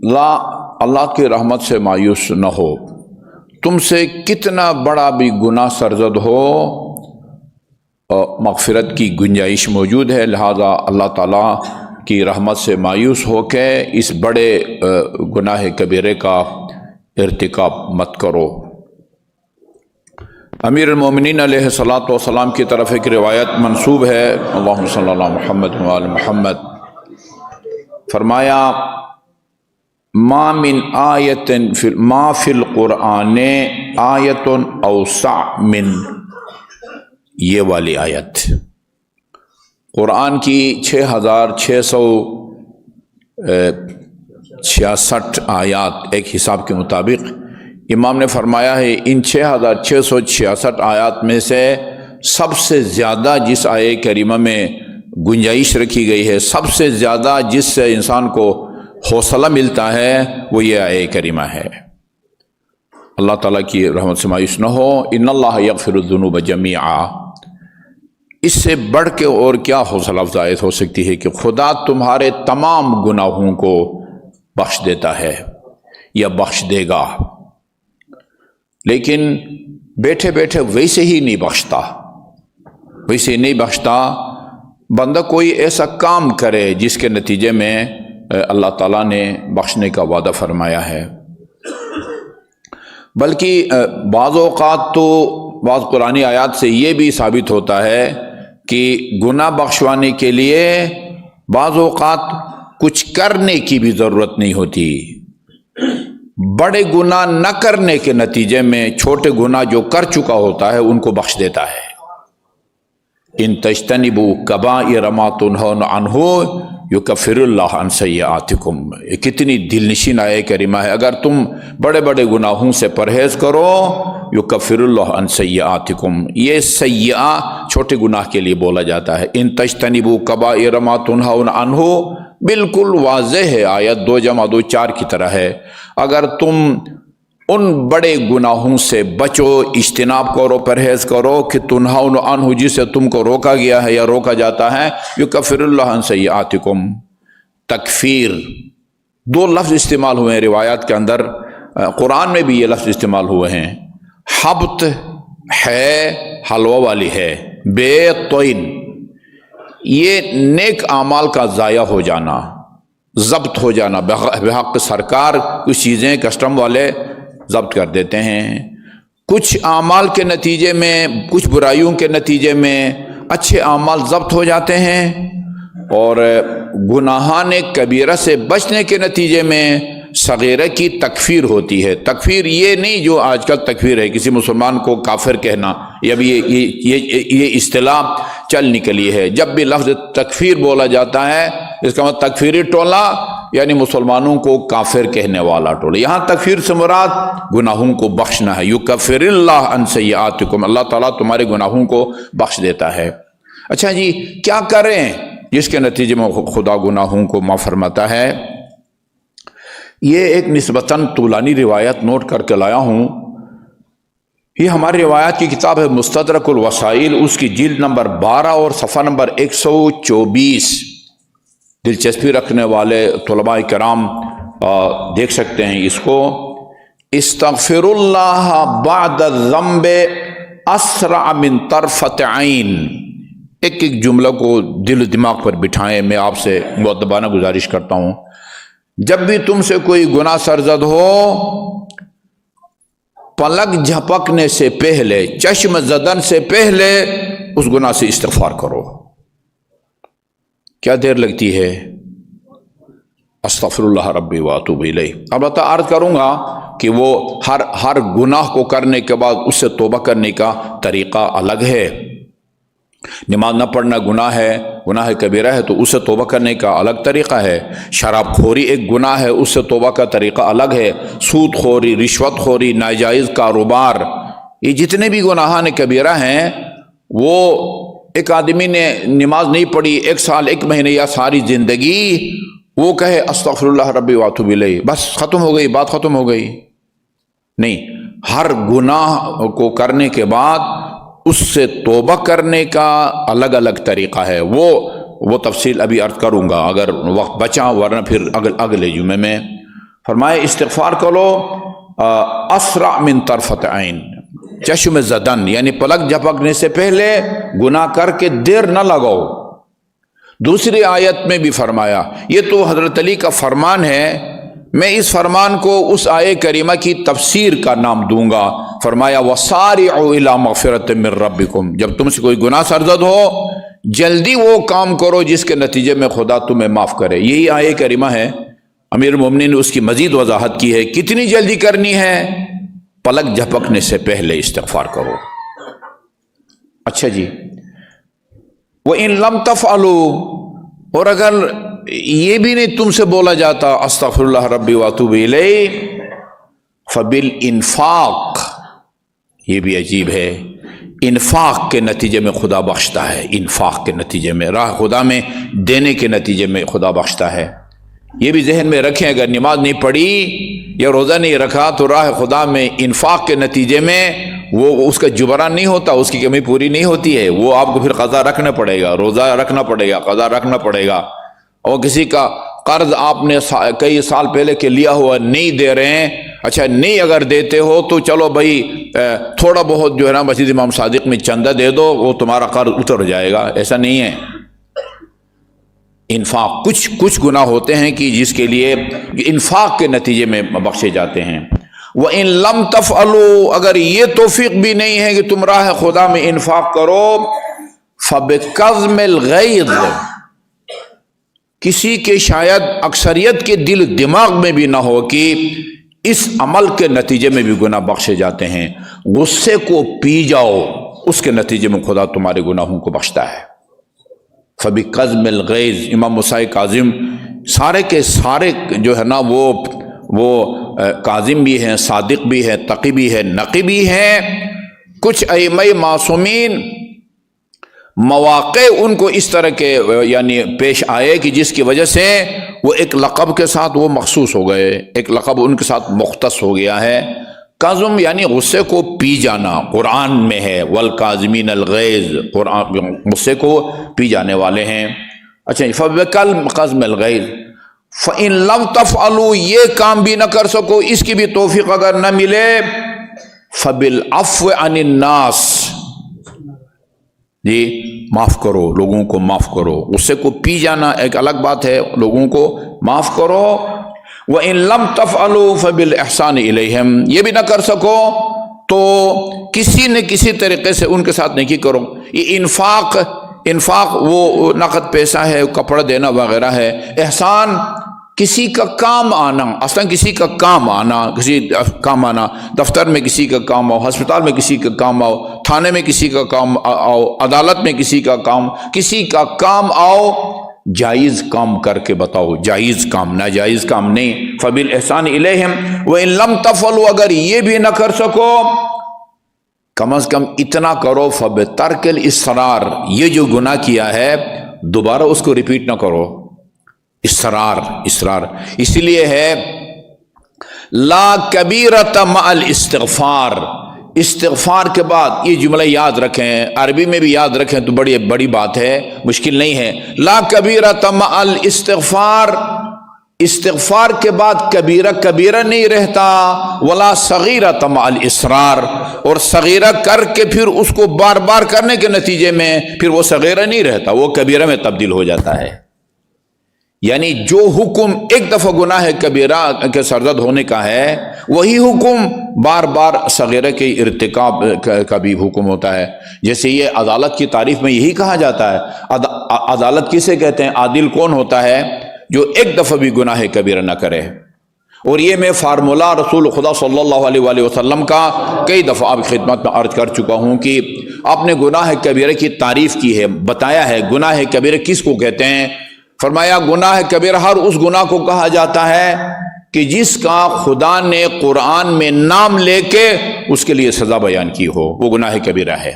لا اللہ کی رحمت سے مایوس نہ ہو، تم سے کتنا بڑا بھی گناہ سرزد ہو مغفرت کی گنجائش موجود ہے، لہذا اللہ تعالیٰ کی رحمت سے مایوس ہو کے اس بڑے گناہ کبیرے کا ارتکاب مت کرو۔ امیر المومنین علیہ الصلاۃ والسلام کی طرف ایک روایت منسوب ہے، اللہم صلی اللہ محمد وعلی محمد، فرمایا ما من آیت ما فی القرآن آیت اوسع من، یہ والی آیت قرآن کی 6666 آیات ایک حساب کے مطابق امام نے فرمایا ہے ان 6666 آیات میں سے سب سے زیادہ جس آیہ کریمہ میں گنجائش رکھی گئی ہے، سب سے زیادہ جس سے انسان کو حوصلہ ملتا ہے، وہ یہ آیہ کریمہ ہے۔ اللہ تعالیٰ کی رحمت سے مایوس نہ ہو، ان اللہ یغفر الذنوب جمیعا، اس سے بڑھ کے اور کیا حوصلہ افزائی ہو سکتی ہے کہ خدا تمہارے تمام گناہوں کو بخش دیتا ہے یا بخش دے گا، لیکن بیٹھے بیٹھے ویسے ہی نہیں بخشتا، ویسے ہی نہیں بخشتا۔ بندہ کوئی ایسا کام کرے جس کے نتیجے میں اللہ تعالیٰ نے بخشنے کا وعدہ فرمایا ہے، بلکہ بعض اوقات تو بعض قرآنی آیات سے یہ بھی ثابت ہوتا ہے کہ گناہ بخشوانے کے لیے بعض اوقات کچھ کرنے کی بھی ضرورت نہیں ہوتی، بڑے گناہ نہ کرنے کے نتیجے میں چھوٹے گناہ جو کر چکا ہوتا ہے ان کو بخش دیتا ہے۔ ان تجتنبوا کبائر ما تنہون عنہ یکفر اللہ عن سیئاتکم، یہ کتنی دل نشین آیہ کریمہ ہے، اگر تم بڑے بڑے گناہوں سے پرہیز کرو یکفر اللہ عن سیئاتکم، یہ سیئہ چھوٹے گناہ کے لیے بولا جاتا ہے۔ ان تجتنبوا کبائر ما تنہون عنہ بالکل واضح ہے، آیت 2 + 2 4 کی طرح ہے، اگر تم ان بڑے گناہوں سے بچو، اجتناب کرو، پرہیز کرو کہ تنہون عنہ جسے تم کو روکا گیا ہے یا روکا جاتا ہے، یکفر اللہ عن سیئاتکم۔ تکفیر 2 لفظ استعمال ہوئے ہیں روایات کے اندر، قرآن میں بھی یہ لفظ استعمال ہوئے ہیں۔ حبط ہے حلوہ والی ہے، بے طین، یہ نیک اعمال کا ضائع ہو جانا، ضبط ہو جانا، بحق سرکار کچھ چیزیں کسٹم والے ضبط کر دیتے ہیں، کچھ اعمال کے نتیجے میں، کچھ برائیوں کے نتیجے میں اچھے اعمال ضبط ہو جاتے ہیں، اور گناہان کبیرہ سے بچنے کے نتیجے میں صغیرہ کی تکفیر ہوتی ہے۔ تکفیر یہ نہیں جو آج کل تکفیر ہے، کسی مسلمان کو کافر کہنا، اب یہ اصطلاح چل نکلی ہے۔ جب بھی لفظ تکفیر بولا جاتا ہے اس کا مطلب تکفیری ٹولہ، یعنی مسلمانوں کو کافر کہنے والا ٹولہ۔ یہاں تکفیر سے مراد گناہوں کو بخشنا ہے، یکفر اللہ عن سیئاتکم، اللہ تعالیٰ تمہارے گناہوں کو بخش دیتا ہے۔ اچھا جی، کیا کریں جس کے نتیجے میں خدا گناہوں کو معاف فرماتا ہے؟ یہ ایک نسبتاً طولانی روایت نوٹ کر کے لایا ہوں، یہ ہماری روایات کی کتاب ہے مستدرک الوسائل، اس کی جلد نمبر 12 اور صفحہ نمبر 124۔ دلچسپی رکھنے والے طلباء کرام دیکھ سکتے ہیں اس کو۔ استغفر اللہ بعد الذنب اسرع من طرفۃ عین، ایک ایک جملہ کو دل و دماغ پر بٹھائیں، میں آپ سے مؤدبانہ گزارش کرتا ہوں، جب بھی تم سے کوئی گناہ سرزد ہو، پلک جھپکنے سے پہلے، چشم زدن سے پہلے اس گناہ سے استغفار کرو۔ کیا دیر لگتی ہے؟ استغفر اللہ ربی واتوب الیہ۔ البتہ عرض کروں گا کہ وہ ہر گناہ کو کرنے کے بعد اس سے توبہ کرنے کا طریقہ الگ ہے۔ نماز نہ پڑھنا گناہ ہے، گناہ کبیرہ ہے، تو اس سے توبہ کرنے کا الگ طریقہ ہے۔ شراب خوری ایک گناہ ہے، اس سے توبہ کا طریقہ الگ ہے۔ سود خوری، رشوت خوری، ناجائز کاروبار، یہ جتنے بھی گناہان کبیرہ ہیں، وہ ایک آدمی نے نماز نہیں پڑھی 1 سال 1 مہینے یا ساری زندگی، وہ کہے استغفر اللہ ربی واتوب الیہ، بس ختم ہو گئی بات، ختم ہو گئی؟ نہیں، ہر گناہ کو کرنے کے بعد اس سے توبہ کرنے کا الگ الگ طریقہ ہے، وہ تفصیل ابھی عرض کروں گا اگر وقت بچا، ورنہ پھر اگلے جمعے میں فرمایا استغفار کرو اسرع من طرفت عین، چشم زدن یعنی پلک جھپکنے سے پہلے گناہ کر کے دیر نہ لگاؤ۔ دوسری آیت میں بھی فرمایا، یہ تو حضرت علی کا فرمان ہے، میں اس فرمان کو اس آیے کریمہ کی تفسیر کا نام دوں گا۔ فرمایا وَسَارِعُوا إِلَىٰ مَغْفِرَةٍ مِّن رَبِّكُمْ، جب تم سے کوئی گناہ سرزد ہو جلدی وہ کام کرو جس کے نتیجے میں خدا تمہیں معاف کرے۔ یہی آیے کریمہ ہے، امیر المومنین نے اس کی مزید وضاحت کی ہے، کتنی جلدی کرنی ہے؟ پلک جھپکنے سے پہلے استغفار کرو۔ اچھا جی، وَإِن لَمْ تَفْعَلُوا، اور اگر یہ بھی نہیں تم سے بولا جاتا استغفر اللہ ربی واتوب الیہ، فبالانفاق، یہ بھی عجیب ہے، انفاق کے نتیجے میں خدا بخشتا ہے، انفاق کے نتیجے میں، راہ خدا میں دینے کے نتیجے میں خدا بخشتا ہے۔ یہ بھی ذہن میں رکھیں، اگر نماز نہیں پڑھی یا روزہ نہیں رکھا تو راہ خدا میں انفاق کے نتیجے میں وہ اس کا جبران نہیں ہوتا، اس کی کمی پوری نہیں ہوتی ہے، وہ آپ کو پھر قضا رکھنا پڑے گا، روزہ رکھنا پڑے گا، قضا رکھنا پڑے گا۔ اور کسی کا قرض آپ نے کئی سال پہلے کے لیا ہوا نہیں دے رہے ہیں، اچھا نہیں اگر دیتے ہو تو چلو بھائی تھوڑا بہت جو ہے نا مسجد امام صادق میں چندہ دے دو، وہ تمہارا قرض اتر جائے گا، ایسا نہیں ہے۔ انفاق، کچھ گناہ ہوتے ہیں کہ جس کے لیے انفاق کے نتیجے میں بخشے جاتے ہیں۔ وَإِن لَمْ تَفْعَلُوا، اگر یہ توفیق بھی نہیں ہے کہ تم راہ خدا میں انفاق کرو، فَبِكَظْمِ الْغَيْظِ، کسی کے شاید اکثریت کے دل دماغ میں بھی نہ ہو کہ اس عمل کے نتیجے میں بھی گناہ بخشے جاتے ہیں، غصے کو پی جاؤ، اس کے نتیجے میں خدا تمہارے گناہوں کو بخشتا ہے۔ فَبِكَظْمِ الْغَيْظِ، امام موسیٰ کاظم سارے کے سارے جو ہے نا وہ کاظم بھی ہیں، صادق بھی ہے، تقی بھی ہے، نقی بھی ہیں۔ کچھ ائمہ معصومین مواقع ان کو اس طرح کے یعنی پیش آئے کہ جس کی وجہ سے وہ ایک لقب کے ساتھ وہ مخصوص ہو گئے، ایک لقب ان کے ساتھ مختص ہو گیا ہے۔ قزم یعنی غصے کو پی جانا، قرآن میں ہے والکاظمین الغیظ، قرآن غصے کو پی جانے والے ہیں۔ اچھا فَبِكَظْمِ الْغَيْظِ فَإِن لَمْ تَفْعَلُوا، یہ کام بھی نہ کر سکو، اس کی بھی توفیق اگر نہ ملے، فَبِالْعَفْوِ عَنِ النَّاسِ، جی معاف کرو، لوگوں کو معاف کرو۔ غصے کو پی جانا ایک الگ بات ہے، لوگوں کو معاف کرو۔ وَإِن لَمْ تَفْعَلُوا فَبِالْإِحْسَانِ إِلَيْهِمْ، یہ بھی نہ کر سکو تو کسی نہ کسی طریقے سے ان کے ساتھ نیکی کرو۔ یہ انفاق وہ نقد پیسہ ہے، کپڑا دینا وغیرہ ہے۔ احسان کسی کا کام آنا، اصلا کسی کا کام آنا، کسی کام آنا، دفتر میں کسی کا کام آؤ، ہسپتال میں کسی کا کام آؤ، تھانے میں کسی کا کام آؤ، عدالت میں کسی کا کام آؤ، جائز کام کر کے بتاؤ، جائز کام، ناجائز کام نہیں۔ فبالإحسان إلیہم وإن لم تفعلوا، اگر یہ بھی نہ کر سکو کم از کم اتنا کرو، فبترک الإصرار، یہ جو گناہ کیا ہے دوبارہ اس کو ریپیٹ نہ کرو۔ اصرار اسی لیے ہے لا کبیرۃ مع الاستغفار، استغفار کے بعد یہ جملہ یاد رکھیں، عربی میں بھی یاد رکھیں تو بڑی بات ہے، مشکل نہیں ہے۔ لا کبیرۃ مع الاستغفار، استغفار کے بعد کبیرہ نہیں رہتا، ولا صغیرۃ مع الاصرار، اور صغیرہ کر کے پھر اس کو بار بار کرنے کے نتیجے میں پھر وہ صغیرہ نہیں رہتا، وہ کبیرہ میں تبدیل ہو جاتا ہے۔ یعنی جو حکم ایک دفعہ گناہ کبیرہ کے سرزد ہونے کا ہے، وہی حکم بار بار صغیرہ کے ارتکاب کا بھی حکم ہوتا ہے۔ جیسے یہ عدالت کی تعریف میں یہی کہا جاتا ہے، عدالت کسے کہتے ہیں؟ عادل کون ہوتا ہے؟ جو ایک دفعہ بھی گناہ کبیرہ نہ کرے۔ اور یہ میں فارمولہ رسول خدا صلی اللہ علیہ وآلہ وسلم کا کئی دفعہ آپ کی خدمت میں عرض کر چکا ہوں کہ آپ نے گناہ کبیرہ کی تعریف کی ہے، بتایا ہے گناہ کبیرہ کس کو کہتے ہیں۔ فرمایا گناہ کبیرہ ہر اس گناہ کو کہا جاتا ہے کہ جس کا خدا نے قرآن میں نام لے کے اس کے لیے سزا بیان کی ہو، وہ گناہ کبیرہ ہے۔